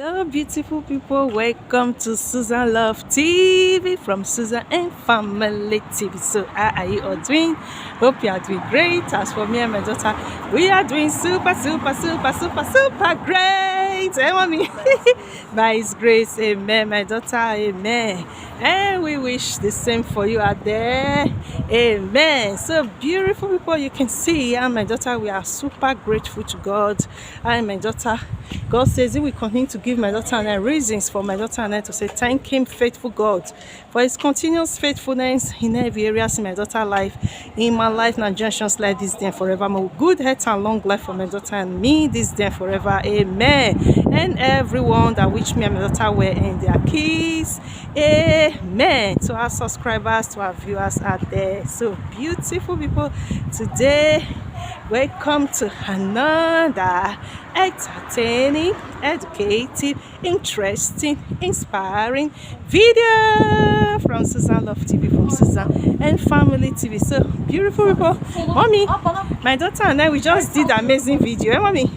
Hello, beautiful people. Welcome to Susan Love TV from Susan and Family TV. So, how are you all doing? Hope you are doing great. As for me and my daughter, we are doing super great. Hey, mommy. By His grace, amen. My daughter, amen. And we wish the same for you out there. Amen. So, beautiful people, you can see, and my daughter, we are super grateful to God. And my daughter, God says He will continue to give my daughter and I reasons for my daughter and I to say thank Him, faithful God, for His continuous faithfulness in every areas in my daughter's life, in my life, and generations like this day and forevermore. Good health and long life for my daughter and me this day and forever. Amen. And everyone that wish me and my daughter were in their keys. Amen. To our subscribers, to our viewers out there. So beautiful people, today welcome to another entertaining, educative, interesting, inspiring video from Susan Love TV, from Susan and Family TV. So beautiful people, mommy, my daughter and I, we just did amazing video. Mommy,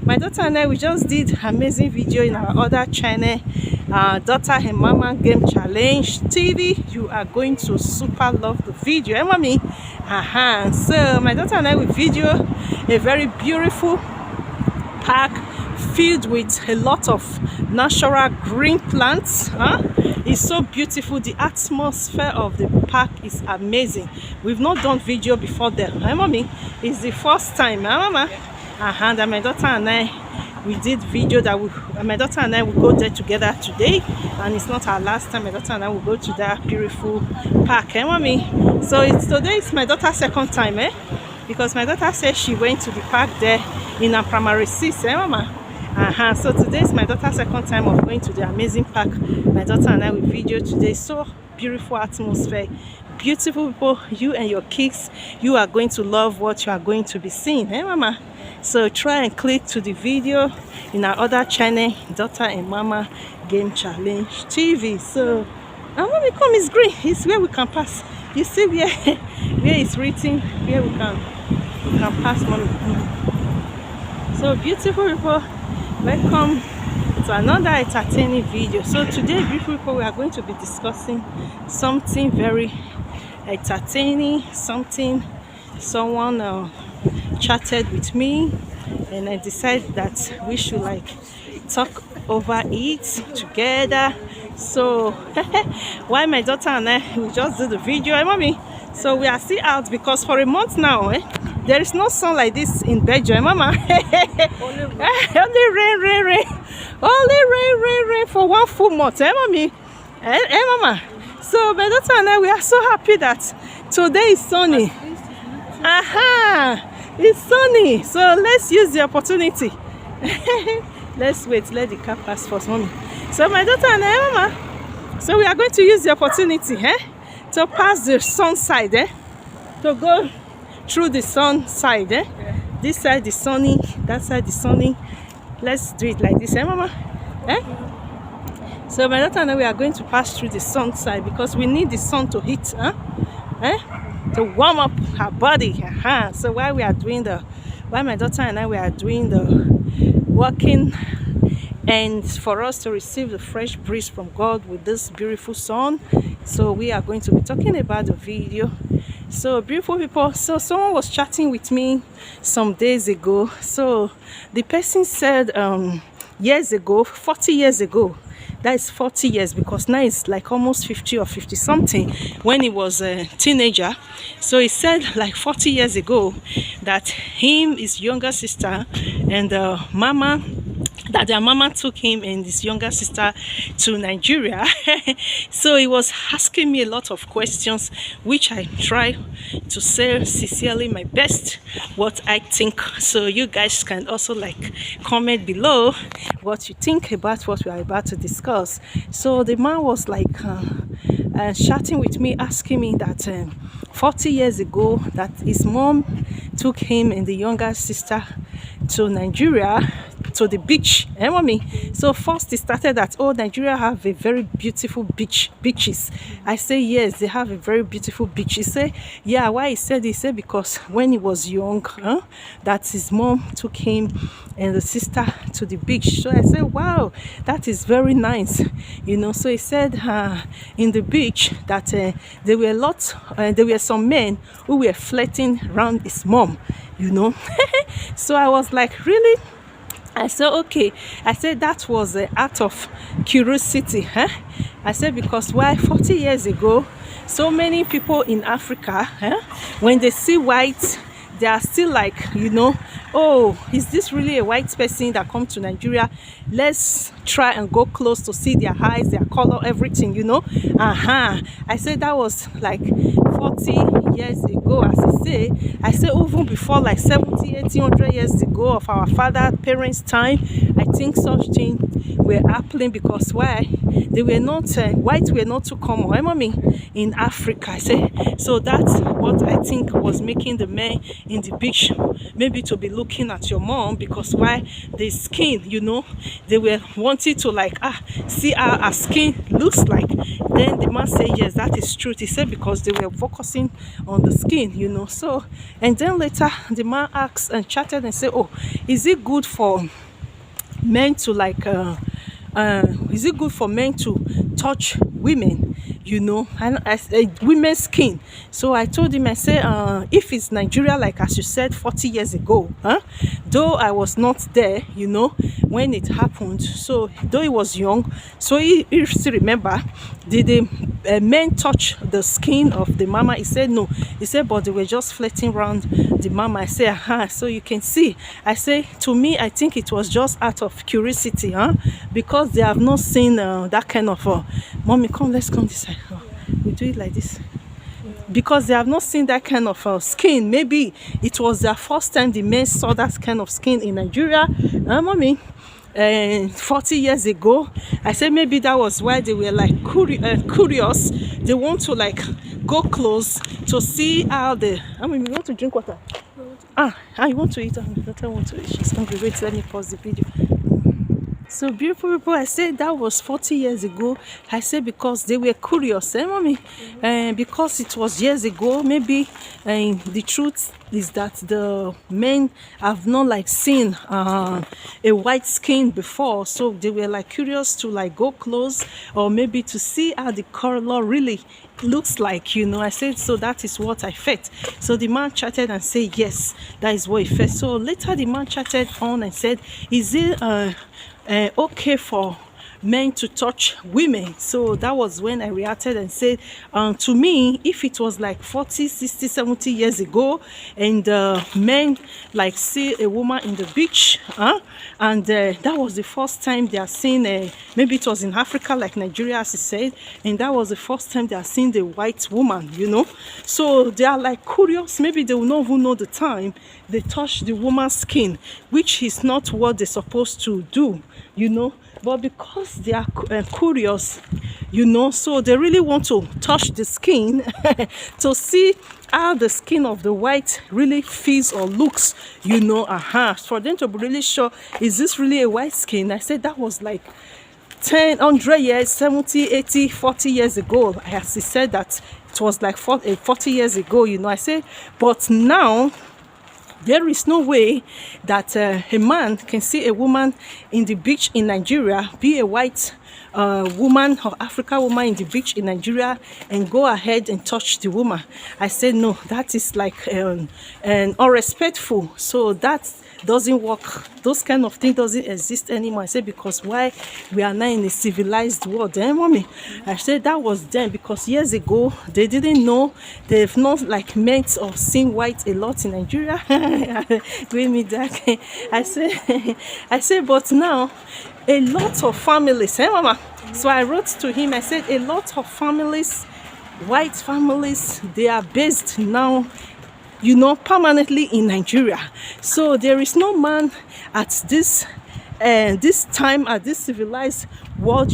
my daughter and I, we just did amazing video in our other channel, Daughter and Mama Game Challenge TV. You are going to super love the video, mommy. So my daughter and I will video a very beautiful park filled with a lot of natural green plants. It's so beautiful. The atmosphere of the park is amazing. We've not done video before there, mommy. It's the first time, mama. And my daughter and I, we did video that my daughter and I will go there together today, and it's not our last time. My daughter and I will go to that beautiful park, mommy. So today is my daughter's second time, because my daughter said she went to the park there in a primary 6, mama. So today is my daughter's second time of going to the amazing park. My daughter and I will video today. So beautiful atmosphere, beautiful people. You and your kids, you are going to love what you are going to be seeing, mama. So try and click to the video in our other channel, Daughter and Mama Game Challenge TV. So and when we come, it's green. It's where we can pass. You see where it's written, where we can pass, mommy. So beautiful people, welcome to another entertaining video. So today, beautiful people, we are going to be discussing something very entertaining, something someone chatted with me, and I decided that we should like talk over it together. So why my daughter and I, we just do the video, mommy. So we are still out because for a month now, there is no sun like this in Belgium, mama. Only rain. Only rain for one full month, mommy. Mama. So my daughter and I, we are so happy that today is sunny. It's sunny, so let's use the opportunity. Let's wait, let the car pass first, mommy. So my daughter and I, mama, so we are going to use the opportunity to pass the sun side, to go through the sun side. This side is sunny, that side is sunny. Let's do it like this, mama. So my daughter and I, we are going to pass through the sun side because we need the sun to hit, to warm up her body. So while my daughter and I, we are doing the walking, and for us to receive the fresh breeze from God with this beautiful sun, so we are going to be talking about the video. So beautiful people, so someone was chatting with me some days ago. So the person said years ago, 40 years ago, that is 40 years, because now it's like almost 50 or 50 something, when he was a teenager. So he said like 40 years ago that his younger sister and their mama took him and his younger sister to Nigeria. So he was asking me a lot of questions, which I try to say sincerely my best what I think. So you guys can also like comment below what you think about what we are about to discuss. So the man was like chatting with me, asking me that 40 years ago that his mom took him and the younger sister to Nigeria to to the beach. Mommy. So first it started that, oh, Nigeria have a very beautiful beaches. I say yes, they have a very beautiful beach. He said, yeah, why he said because when he was young, that his mom took him and the sister to the beach. So I said, wow, that is very nice, So he said in the beach that there were some men who were flirting around his mom, So I was like, really? I said, okay. I said that was out of curiosity. I said, because why 40 years ago, so many people in Africa, when they see white, they are still like, oh, is this really a white person that come to Nigeria? Let's try and go close to see their eyes, their color, everything, I said that was like 40 years ago, as I say. I say even before like 70, 100 years ago of our parents' time, I think such things were happening, because why? They were not, whites were not too common, mommy, in Africa. I say, so that's what I think was making the men in the beach maybe to be looking at your mom, because why? The skin, they were wanting to like, see how her skin looks like. Then the man said, yes, that is true. He said because they were focusing on the skin, so, and then later the man asked and chatted and said, oh, is it good for men to like is it good for men to touch women, and as women's skin? So I told him, I said, if it's Nigeria, like as you said 40 years ago, though I was not there, when it happened, so though he was young, so he still remember, did the men touch the skin of the mama? He said no. He said, but they were just flirting around the mama. I said, so you can see. I say, to me, I think it was just out of curiosity, because they have not seen that kind of mommy, come, let's come this side. We do it like this, because they have not seen that kind of skin. Maybe it was their first time the men saw that kind of skin in Nigeria, mommy. 40 years ago. I said maybe that was why they were like curious. They want to like go close to see how the. We want to drink water. You want to eat? I want to eat. She's hungry. Wait, let me pause the video. So beautiful people, I said that was 40 years ago. I said because they were curious, mommy? Because it was years ago, maybe the truth is that the men have not like seen a white skin before, so they were like curious to like go close, or maybe to see how the color really looks like, I said, so that is what I felt. So the man chatted and said, yes, that is what he felt. So later the man chatted on and said, is it okay for men to touch women? So that was when I reacted and said, to me, if it was like 40, 60, 70 years ago, and men like see a woman in the beach, and that was the first time they are seeing, maybe it was in Africa like Nigeria, as he said, and that was the first time they are seeing the white woman, so they are like curious. Maybe they will not even know the time they touch the woman's skin, which is not what they're supposed to do, but because they are curious, so they really want to touch the skin to see how the skin of the white really feels or looks, for them to be really sure, is this really a white skin? I said that was like 10, 100 years, 70, 80, 40 years ago. As he said that it was like 40 years ago, I said, but now there is no way that a man can see a woman in the beach in Nigeria, be a white woman or African woman in the beach in Nigeria, and go ahead and touch the woman. I said, no, that is like unrespectful. So that doesn't work. Those kind of things doesn't exist anymore. I said, because why? We are now in a civilized world, mommy? I said that was then, because years ago they didn't know. They've not like met or seen white a lot in Nigeria. Give me that. I said, but now a lot of families, mama? So I wrote to him. I said, a lot of families, white families, they are based now, permanently in Nigeria. So there is no man at this time, at this civilized world,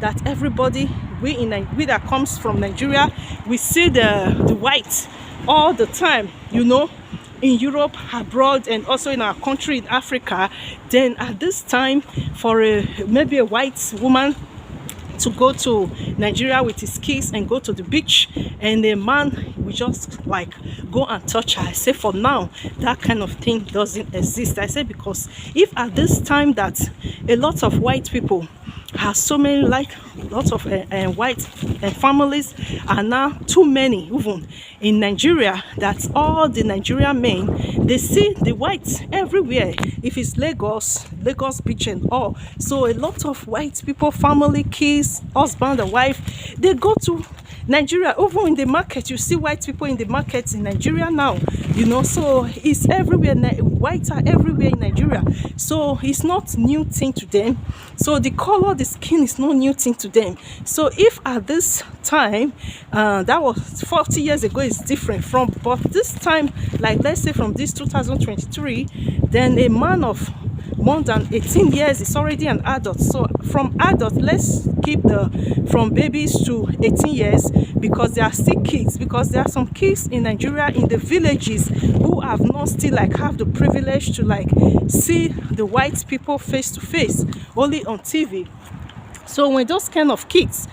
that everybody, we that comes from Nigeria, we see the white all the time, in Europe, abroad, and also in our country in Africa, then at this time, for maybe a white woman to go to Nigeria with his kids and go to the beach, and a man will just like go and touch her. I say for now that kind of thing doesn't exist. I say because if at this time that a lot of white people have so many, like lots of white families are now too many even in Nigeria, that all the Nigerian men, they see the whites everywhere. If it's Lagos beach and all, so a lot of white people, family, kids, husband and wife, they go to Nigeria. Over in the market, you see white people in the markets in Nigeria now, you know, so it's everywhere. Whites are everywhere in Nigeria, so it's not new thing to them. So the color, the skin is no new thing to them. So if at this time, that was 40 years ago, is different from, but this time, like let's say from this 2023, then a man of more than 18 years is already an adult. So from adult, let's keep the from babies to 18 years, because they are still kids, because there are some kids in Nigeria in the villages who have not still like have the privilege to like see the white people face to face, only on TV. So when those kind of kids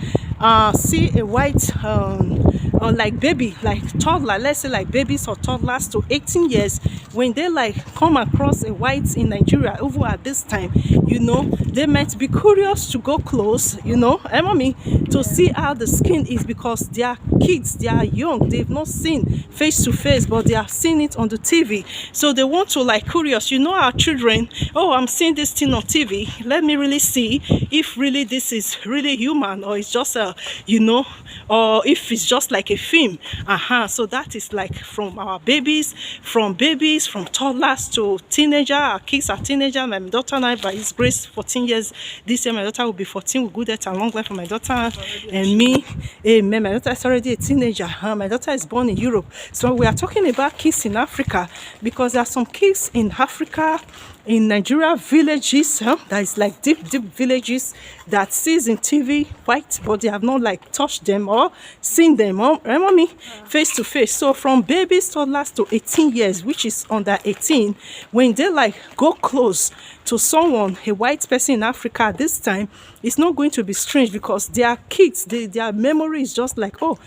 see a white or like baby, like toddler, let's say like babies or toddlers to 18 years, when they like come across a white in Nigeria over at this time, you know, they might be curious to go close, you know, to see how the skin is, because they are kids, they are young, they've not seen face to face, but they have seen it on the TV. So they want to like curious, you know, our children, oh, I'm seeing this thing on TV, let me really see if really this is really human, or it's just a, you know, or if it's just like a film. So that is like from our babies, from toddlers to teenager. Our kids are teenager. My daughter and I, by His grace, 14 years this year. My daughter will be 14. With good health and long life for my daughter and me. Amen. My daughter is already a teenager. My daughter is born in Europe. So we are talking about kids in Africa, because there are some kids in Africa, in Nigeria villages, that is like deep villages that sees in TV white, but they have not like touched them or seen them, face to face. So from babies, toddlers to 18 years, which is under 18, when they like go close to someone, a white person in Africa at this time, it's not going to be strange, because they are kids. Their memory is just like, oh,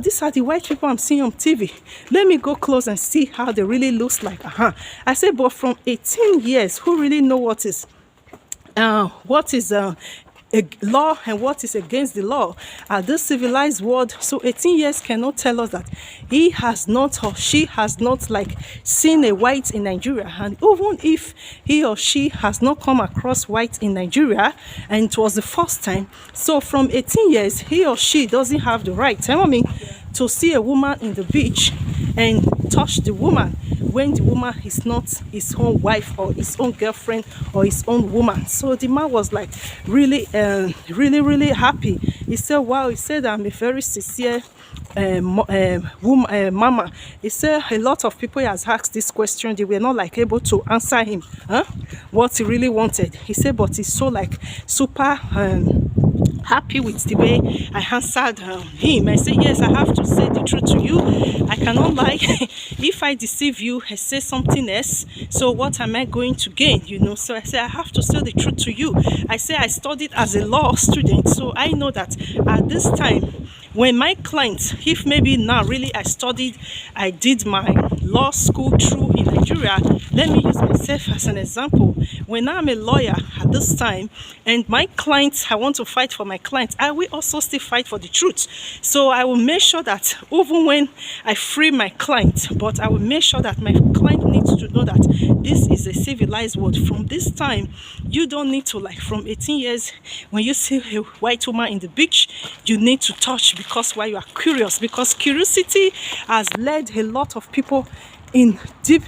these are the white people I'm seeing on TV. Let me go close and see how they really looks like. I say, but from 18 years, who really know what is a law and what is against the law at this civilized world? So 18 years cannot tell us that he has not or she has not like seen a white in Nigeria. And even if he or she has not come across white in Nigeria and it was the first time, so from 18 years he or she doesn't have the right, to see a woman in the beach and touch the woman when the woman is not his own wife or his own girlfriend or his own woman. So the man was like really happy. He said, wow, he said, I'm a very sincere mama. He said a lot of people has asked this question, they were not like able to answer him what he really wanted. He said, but he's so like super happy with the way I answered him. I said, yes, I have to say the truth to you. I cannot lie. If I deceive you, I say something else, so what am I going to gain, you know? So I said, I have to say the truth to you. I say I studied as a law student, so I know that at this time, when my clients, if maybe now really I did my law school through in Nigeria, let me use myself as an example. When I'm a lawyer at this time and my clients, I want to fight for my clients, I will also still fight for the truth. So I will make sure that even when I free my client, but I will make sure that my client needs to know that this is a civilized world. From this time, you don't need to like, from 18 years, when you see a white woman in the beach, you need to touch, because why? You are curious, because curiosity has led a lot of people in deep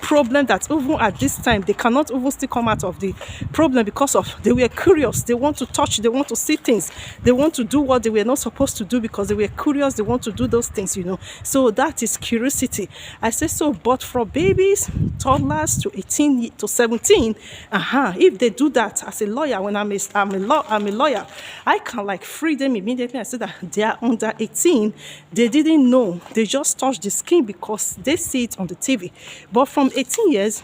problem that even at this time they cannot even still come out of the problem, because of they were curious, they want to touch, they want to see things, they want to do what they were not supposed to do because they were curious, they want to do those things, you know. So that is curiosity. I say so. But for babies, toddlers to 18 to 17, if they do that, as a lawyer, when I'm a lawyer, I can like free them immediately. I say that they are under 18, they didn't know, they just touched the skin because they see it on the TV. But from 18 years,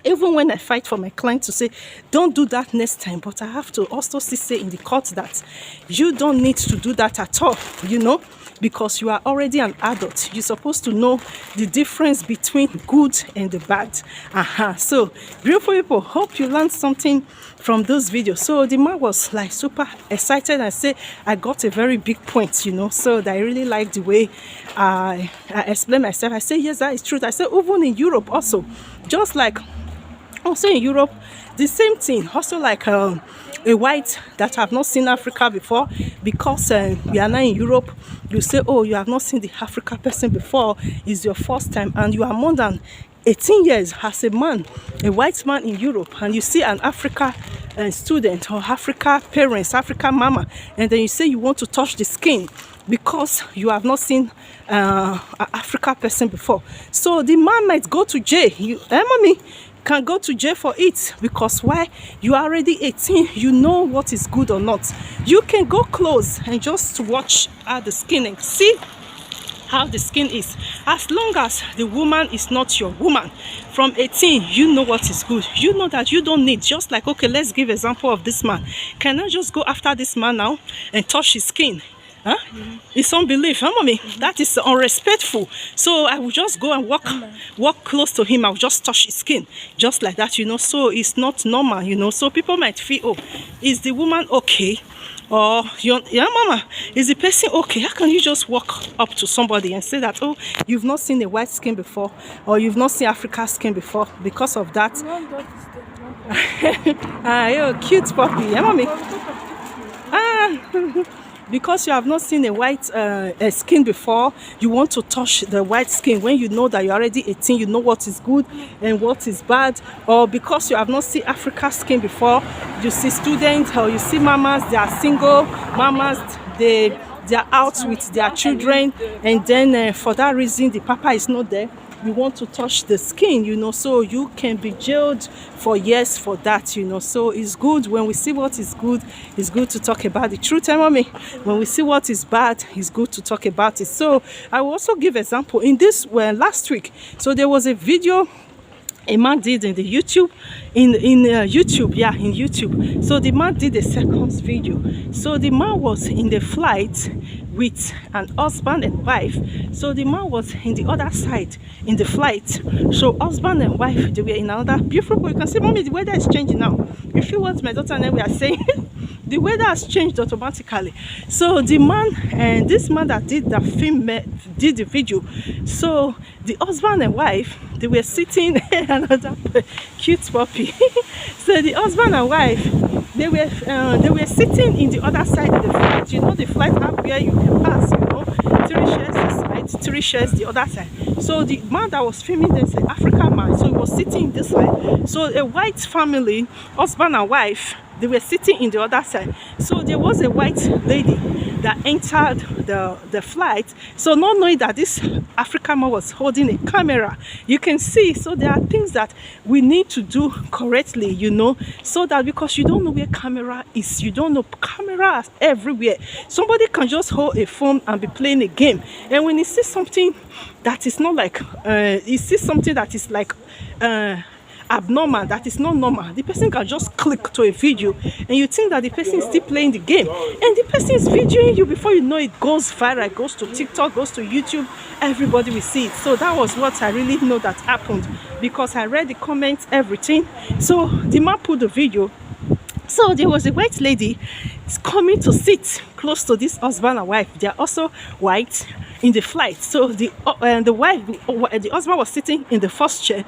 even when I fight for my client to say, don't do that next time, but I have to also say in the court that you don't need to do that at all, you know, because you are already an adult. You're supposed to know the difference between good and the bad. So, beautiful people, hope you learned something from those videos. So the man was like super excited and say, I got a very big point, you know. So I really like the way I explain myself. I say, yes, that is true. I say, even in Europe also, just like also in Europe, the same thing. Also like a white that have not seen Africa before, because we are now in Europe, you say, oh, you have not seen the Africa person before, it's your first time, and you are more than 18 years as a man, a white man in Europe, and you see an Africa student or Africa parents, Africa mama, and then you say you want to touch the skin because you have not seen an Africa person before. So the man might go to jail. Mommy can go to jail for it, because why? You are already 18, you know what is good or not. You can go close and just watch the skin and see how the skin is. As long as the woman is not your woman, from 18 you know what is good. You know that you don't need, just like, okay, let's give example of this man. Can I just go after this man now and touch his skin? It's unbelief, mommy. That is unrespectful. So I will just go and walk close to him. I'll just touch his skin, just like that, you know. So it's not normal, you know. So people might feel, oh, is the woman okay? Or mama, is the person okay? How can you just walk up to somebody and say that, oh, you've not seen a white skin before, or you've not seen Africa skin before? Because of that, you're a cute puppy, mommy. Because you have not seen a white skin before, you want to touch the white skin when you know that you're already 18, you know what is good and what is bad. Or because you have not seen Africa skin before, you see students or you see mamas, they are single mamas, they are out with their children, and then for that reason the papa is not there. You want to touch the skin, you know, so you can be jailed for years for that, you know. So it's good when we see what is good, it's good to talk about the truth, mommy. When we see what is bad, it's good to talk about it. So I will also give example in this last week. So there was a video a man did in the YouTube, in YouTube. So the man did a second video. So the man was in the flight with an husband and wife. So the man was in the other side in the flight. So husband and wife, they were in another beautiful. You can see, mommy, the weather is changing now. You feel what my daughter and I were saying? The weather has changed automatically. So the man and this man that did the film did the video. So the husband and wife, they were sitting another cute puppy. So the husband and wife, they were sitting in the other side of the flight. You know, the flight up where you can pass, you know, 3 shares this side, 3 shares the other side. So the man that was filming this, an African man, so he was sitting this side. So a white family, husband and wife, they were sitting in the other side. So there was a white lady that entered the flight. So not knowing that this African man was holding a camera, you can see. So there are things that we need to do correctly, you know, so that, because you don't know where camera is, you don't know, camera is everywhere. Somebody can just hold a phone and be playing a game, and when you see something that is not like you see something that is like abnormal, that is not normal, the person can just click to a video and you think that the person is still playing the game, and the person is videoing you. Before you know it, goes viral, goes to TikTok, goes to YouTube, everybody will see it. So that was what I really know that happened, because I read the comments, everything. So the man put the video So there was a white lady coming to sit close to this husband and wife. They are also white in the flight. So the husband was sitting in the first chair,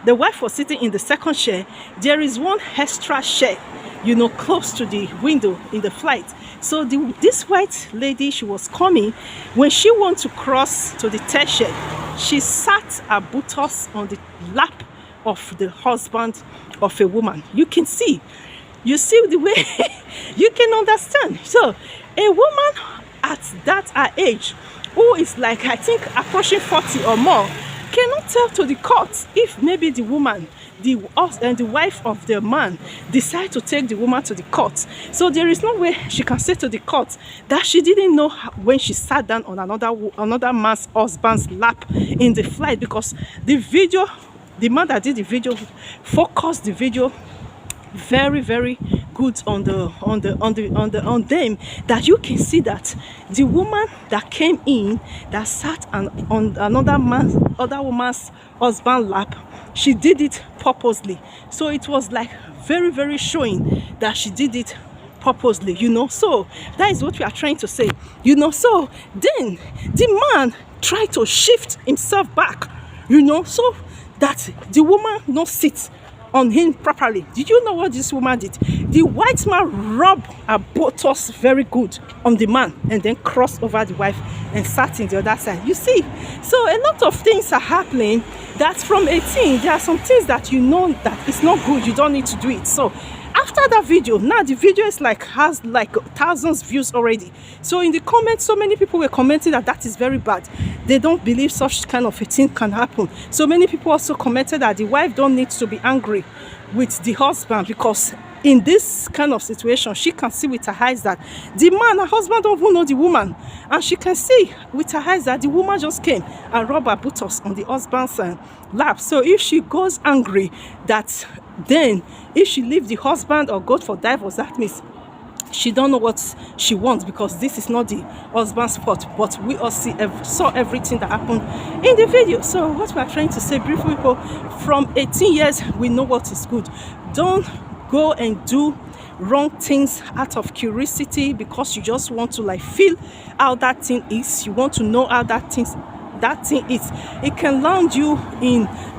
the wife was sitting in the second chair. There is one extra chair, you know, close to the window in the flight. So this white lady, she was coming. When she wanted to cross to the third chair, she sat her buttocks on the lap of the husband of a woman. You can see, you see the way you can understand. So a woman at that her age, who is like, I think, approaching 40 or more, cannot tell to the court if maybe the woman, the wife of the man, decide to take the woman to the court. So there is no way she can say to the court that she didn't know when she sat down on another man's husband's lap in the flight, because the video, the man that did the video focused the video very, very good on them, that you can see that the woman that came in, that sat on other woman's husband lap, she did it purposely. So it was like very, very showing that she did it purposely, you know. So that is what we are trying to say, you know. So then the man tried to shift himself back, you know, so that the woman not sit on him properly. Did you know what this woman did? The white man rubbed her buttocks very good on the man and then crossed over the wife and sat in the other side. You see, so a lot of things are happening that from 18, there are some things that you know that it's not good, you don't need to do it. So after that video, now the video is like, has like thousands views already. So in the comments, so many people were commenting that that is very bad. They don't believe such kind of a thing can happen. So many people also commented that the wife don't need to be angry with the husband, because in this kind of situation, she can see with her eyes that the man, her husband, don't even know the woman, and she can see with her eyes that the woman just came and rubbed her buttocks on the husband's lap. So if she goes angry, that then if she leave the husband or go for divorce, that means she don't know what she wants, because this is not the husband's fault. But we all saw everything that happened in the video. So what we are trying to say, beautiful people, from 18 years, we know what is good. Don't go and do wrong things out of curiosity, because you just want to like feel how that thing is. You want to know how that thing is. It can land you in